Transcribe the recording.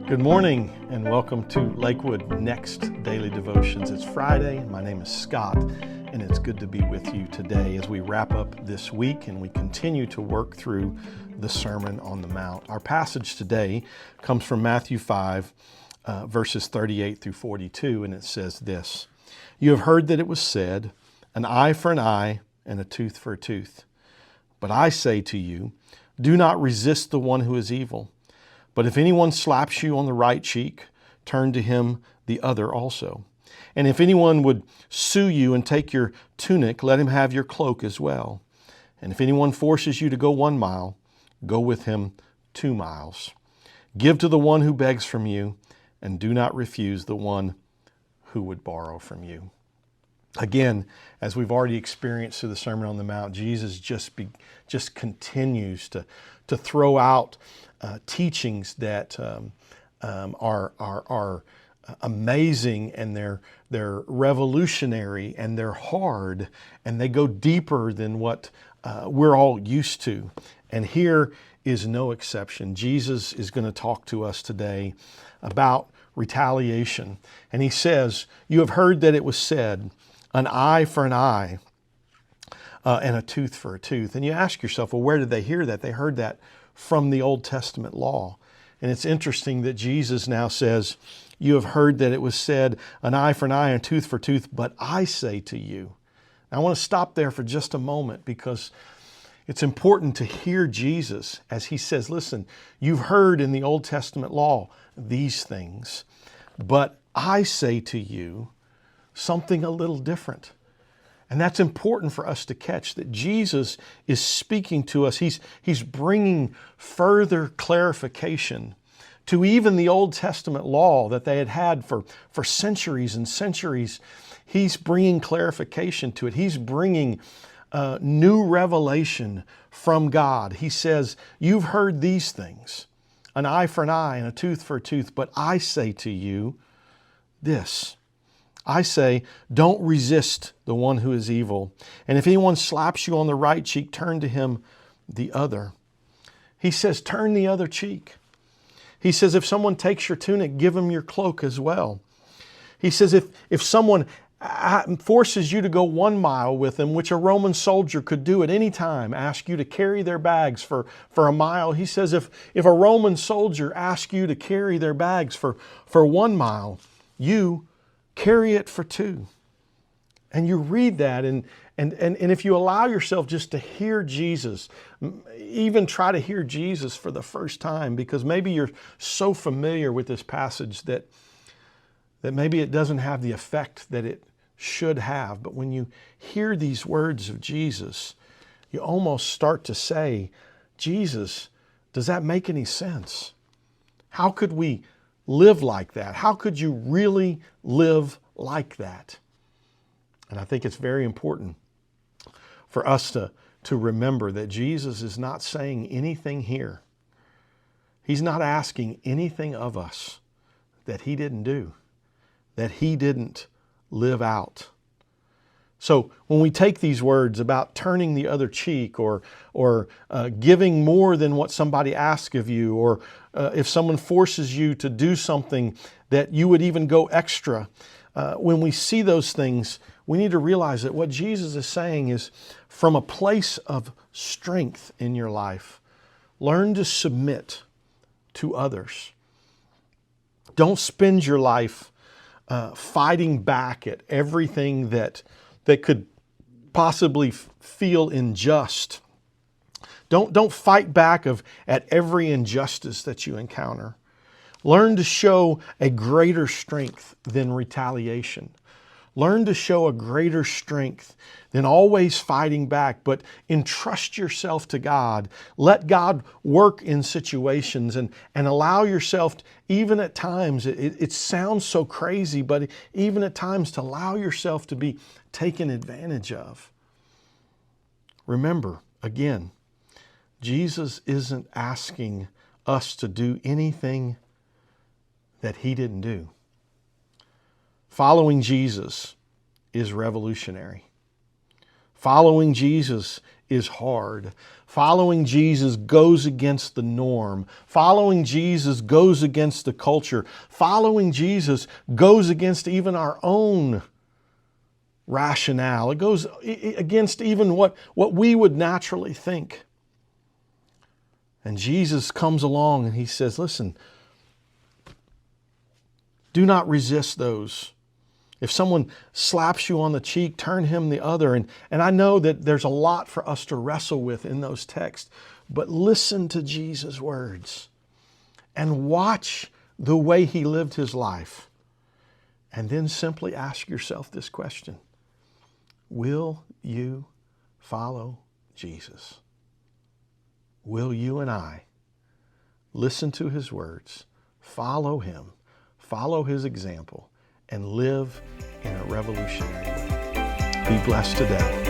Good morning and welcome to Lakewood Next Daily Devotions. It's Friday. My name is Scott and it's good to be with you today as we wrap up this week and we continue to work through the Sermon on the Mount. Our passage today comes from Matthew 5, verses 38 through 42, and it says this: "You have heard that it was said, an eye for an eye and a tooth for a tooth. But I say to you, do not resist the one who is evil. But if anyone slaps you on the right cheek, turn to him the other also. And if anyone would sue you and take your tunic, let him have your cloak as well. And if anyone forces you to go 1 mile, go with him 2 miles. Give to the one who begs from you, and do not refuse the one who would borrow from you." Again, as we've already experienced through the Sermon on the Mount, Jesus just continues to throw out teachings that are amazing, and they're revolutionary, and they're hard, and they go deeper than what we're all used to. And here is no exception. Jesus is going to talk to us today about retaliation. And he says, "You have heard that it was said, an eye for an eye and a tooth for a tooth." And you ask yourself, well, where did they hear that? They heard that from the Old Testament law. And it's interesting that Jesus now says, "You have heard that it was said, an eye for an eye and a tooth for a tooth, but I say to you." Now, I want to stop there for just a moment because it's important to hear Jesus as he says, listen, you've heard in the Old Testament law these things, but I say to you something a little different. And that's important for us to catch, that Jesus is speaking to us. He's bringing further clarification to even the Old Testament law that they had had for centuries and centuries. He's bringing clarification to it. He's bringing new revelation from God. He says, you've heard these things, an eye for an eye and a tooth for a tooth, but I say to you this. I say, don't resist the one who is evil. And if anyone slaps you on the right cheek, turn to him the other. He says, turn the other cheek. He says, if someone takes your tunic, give him your cloak as well. He says, if someone forces you to go 1 mile with them, which a Roman soldier could do at any time, ask you to carry their bags for a mile. He says, if a Roman soldier asks you to carry their bags for 1 mile, you carry it for 2. And you read that, and if you allow yourself just to hear Jesus, even try to hear Jesus for the first time, because maybe you're so familiar with this passage that maybe it doesn't have the effect that it should have. But when you hear these words of Jesus, you almost start to say, Jesus, does that make any sense? How could we live like that? How could you really live like that? And I think it's very important for us to remember that Jesus is not saying anything here. He's not asking anything of us that he didn't do, that he didn't live out. So when we take these words about turning the other cheek, or giving more than what somebody asks of you, or if someone forces you to do something that you would even go extra, when we see those things, we need to realize that what Jesus is saying is, from a place of strength in your life, learn to submit to others. Don't spend your life fighting back at everything that could possibly feel unjust. Don't fight back at every injustice that you encounter. Learn to show a greater strength than retaliation. Learn to show a greater strength than always fighting back, but entrust yourself to God. Let God work in situations, and allow yourself, even at times, it sounds so crazy, but even at times to allow yourself to be taken advantage of. Remember, again, Jesus isn't asking us to do anything that he didn't do. Following Jesus is revolutionary. Following Jesus is hard. Following Jesus goes against the norm. Following Jesus goes against the culture. Following Jesus goes against even our own rationale. It goes against even what we would naturally think. And Jesus comes along and he says, listen, do not resist those. If someone slaps you on the cheek, turn him the other. And I know that there's a lot for us to wrestle with in those texts, but listen to Jesus' words and watch the way he lived his life. And then simply ask yourself this question: will you follow Jesus? Will you and I listen to his words, follow him, follow his example, and live in a revolutionary way? Be blessed today.